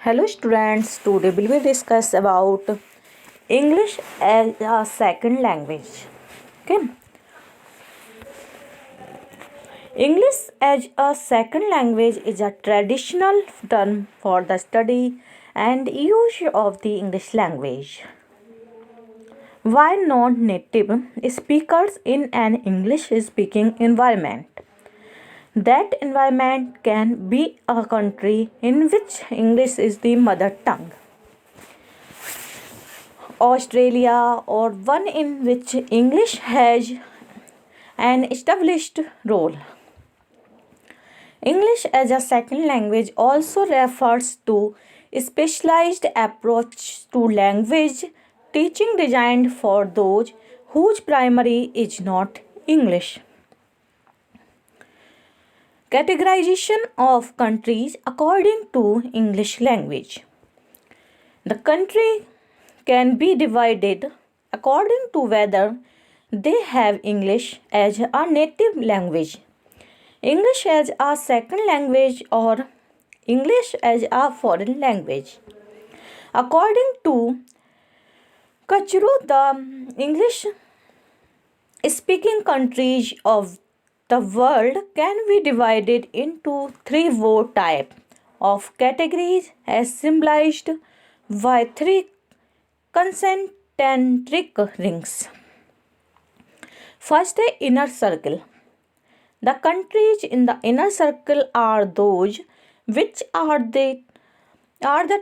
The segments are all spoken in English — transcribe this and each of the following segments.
Hello students, today we will discuss about English as a second language. Okay. English as a second language is a traditional term for the study and use of the English language. While non-native speakers in an English speaking environment, that environment can be a country in which English is the mother tongue, Australia, or one in which English has an established role. English as a second language also refers to a specialized approach to language teaching designed for those whose primary is not English. Categorization of countries according to English language. The country can be divided according to whether they have English as a native language, English as a second language, or English as a foreign language. According to Kachru, the English speaking countries of the world can be divided into three broad types of categories as symbolized by three concentric rings. First, the inner circle. The countries in the inner circle are those which are the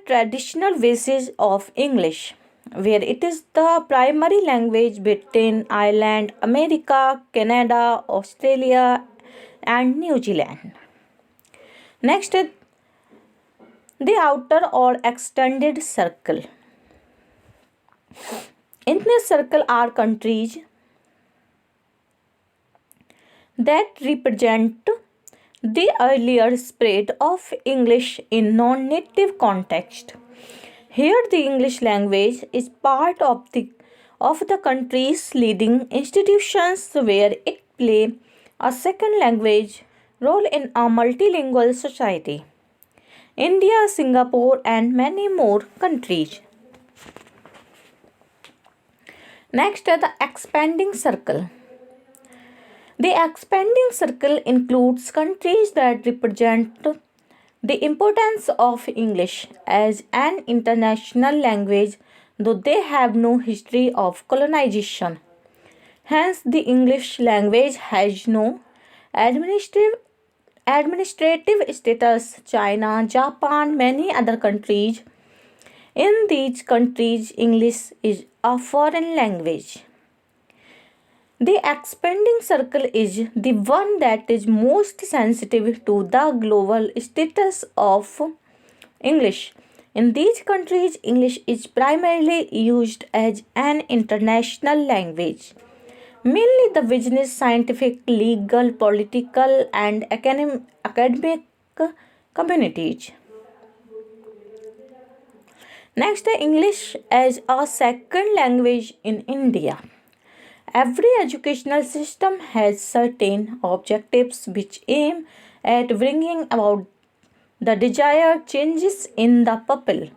traditional basis of English, where it is the primary language between Ireland, America, Canada, Australia, and New Zealand. Next, the outer or extended circle. In this circle are countries that represent the earlier spread of English in non-native context. Here the English language is part of the country's leading institutions where it play a second language role in a multilingual society. India, Singapore, and many more countries. Next, the expanding circle. The expanding circle includes countries that represent the importance of English as an international language, though they have no history of colonization. Hence, the English language has no administrative administrative status. China, Japan, many other countries. In these countries, English is a foreign language. The expanding circle is the one that is most sensitive to the global status of English. In these countries, English is primarily used as an international language. Mainly the business, scientific, legal, political, and academic communities. Next, English as a second language in India. Every educational system has certain objectives which aim at bringing about the desired changes in the pupil.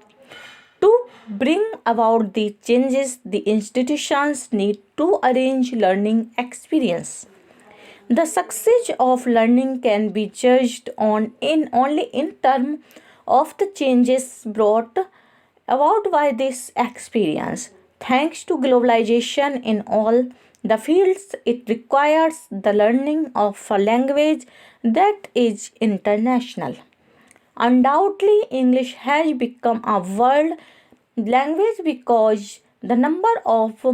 To bring about the changes, the institutions need to arrange learning experience. The success of learning can be judged only in terms of the changes brought about by this experience. Thanks to globalization in all the fields, it requires the learning of a language that is international. Undoubtedly, English has become a world language because the number of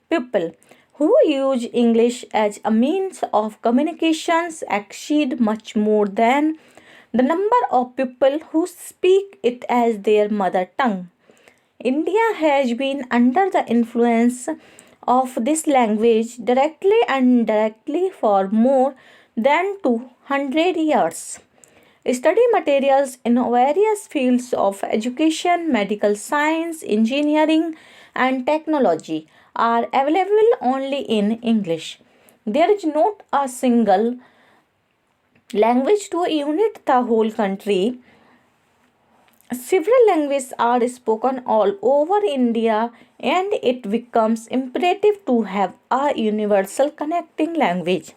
people who use English as a means of communications exceed much more than the number of people who speak it as their mother tongue. India has been under the influence of this language directly and indirectly for more than 200 years. Study materials in various fields of education, medical science, engineering, and technology are available only in English. There is not a single language to unite the whole country Several languages are spoken all over India, and it becomes imperative to have a universal connecting language.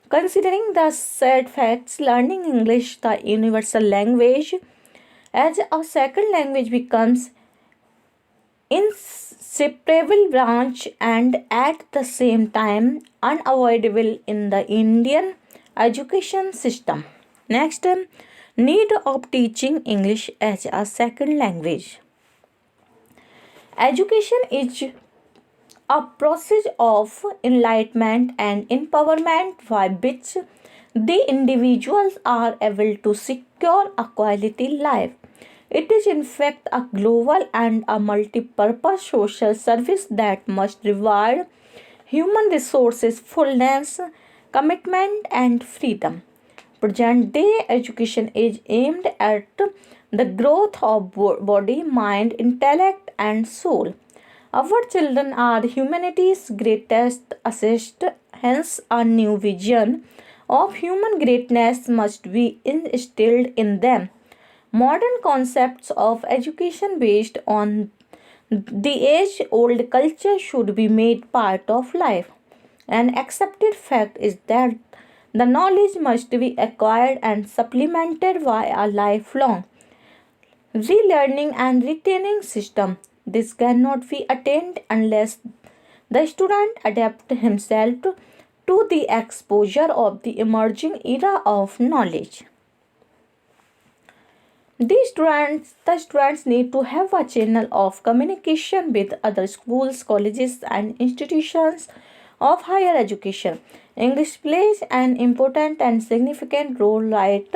Considering the said facts, learning English, the universal language, as a second language becomes inseparable branch and at the same time unavoidable in the Indian education system. Next, need of teaching English as a second language. Education is a process of enlightenment and empowerment by which the individuals are able to secure a quality life. It is in fact a global and a multi-purpose social service that must reward human resources fullness, commitment and freedom. Present day education is aimed at the growth of body, mind, intellect, and soul. Our children are humanity's greatest asset, hence, a new vision of human greatness must be instilled in them. Modern concepts of education based on the age old culture should be made part of life. An accepted fact is that the knowledge must be acquired and supplemented by a lifelong relearning and retaining system. This cannot be attained unless the student adapts himself to the exposure of the emerging era of knowledge. The students need to have a channel of communication with other schools, colleges, and institutions of higher education. English plays an important and significant role right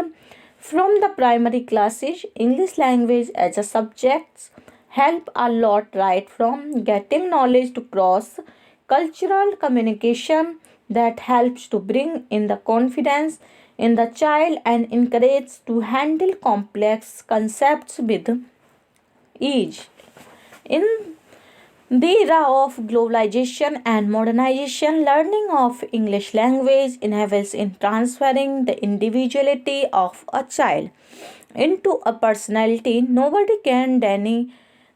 from the primary classes. English language as a subject help a lot right from getting knowledge to cross cultural communication that helps to bring in the confidence in the child and encourage to handle complex concepts with ease. In the era of globalization and modernization, learning of English language enables in transferring the individuality of a child into a personality. Nobody can deny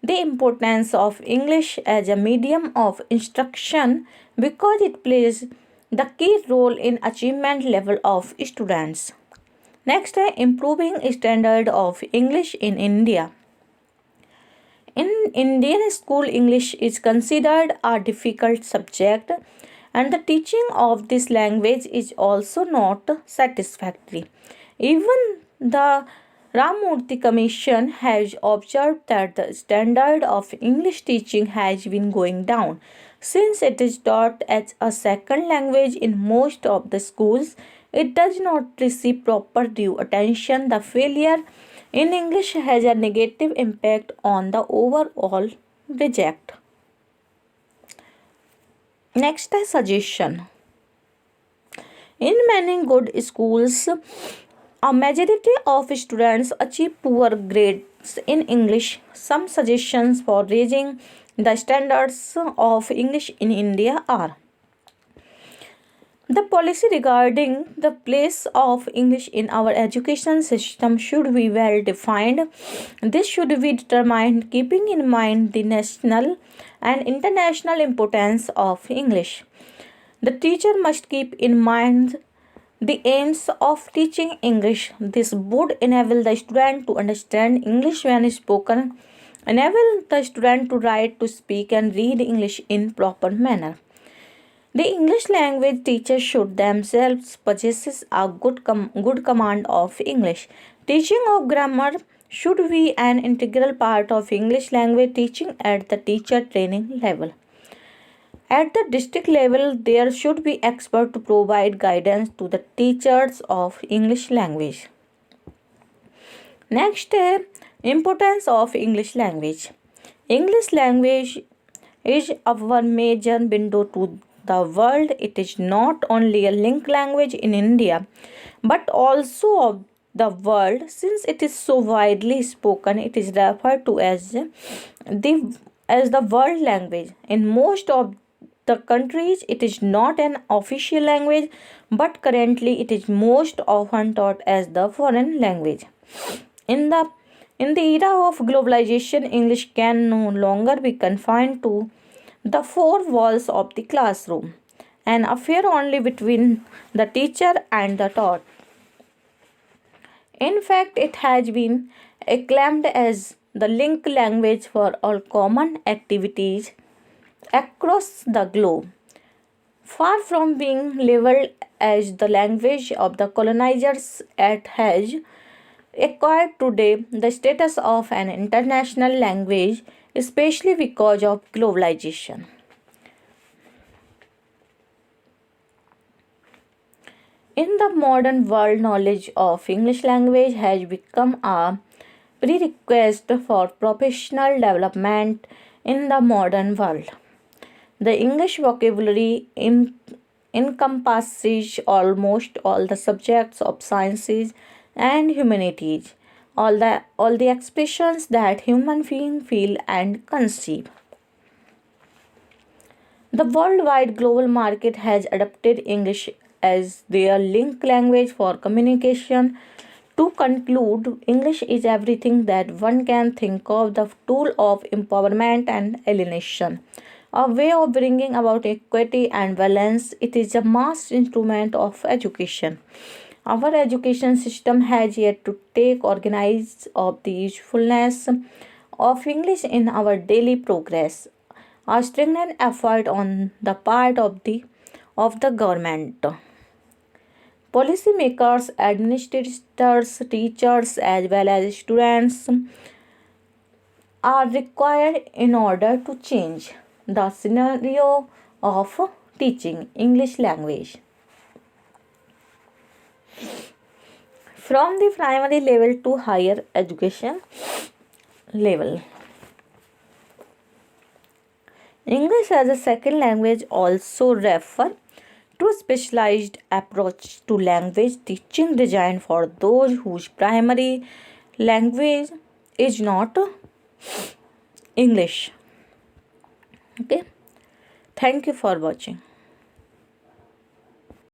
the importance of English as a medium of instruction because it plays the key role in achievement level of students. Next, improving standard of English in India. In Indian school, English is considered a difficult subject, and the teaching of this language is also not satisfactory. Even the Ramurthy Commission has observed that the standard of English teaching has been going down. Since it is taught as a second language in most of the schools, it does not receive proper due attention. The failure in English has a negative impact on the overall reject. Next, a suggestion. In many good schools, a majority of students achieve poor grades in English. Some suggestions for raising the standards of English in India are: the policy regarding the place of English in our education system should be well defined. This should be determined keeping in mind the national and international importance of English. The teacher must keep in mind the aims of teaching English. This would enable the student to understand English when spoken, enable the student to write, to speak, and read English in proper manner. The English language teachers should themselves possess a good command of English. Teaching of grammar should be an integral part of English language teaching at the teacher training level. At the district level, there should be experts to provide guidance to the teachers of English language. Next, importance of English language. English language is our major window to the world. It is not only a link language in India, but also of the world. Since it is so widely spoken, it is referred to as the world language. In most of the countries, it is not an official language, but currently it is most often taught as the foreign language. In the In the era of globalization, English can no longer be confined to the four walls of the classroom, an affair only between the teacher and the taught. In fact, it has been acclaimed as the link language for all common activities across the globe. Far from being labeled as the language of the colonizers, it has acquired today the status of an international language, especially because of globalization. In the modern world, knowledge of English language has become a prerequisite for professional development in the modern world. The English vocabulary encompasses almost all the subjects of sciences and humanities, all the expressions that human beings feel and conceive. The worldwide global market has adopted English as their link language for communication. To conclude, English is everything that one can think of the tool of empowerment and alienation. A way of bringing about equity and balance, it is a mass instrument of education. Our education system has yet to take organize of the usefulness of English in our daily progress. A stringent effort on the part of the government. Policymakers, administrators, teachers, as well as students are required in order to change the scenario of teaching English language from the primary level to higher education level. English as a second language also refer to a specialized approach to language teaching designed for those whose primary language is not English. Okay, thank you for watching.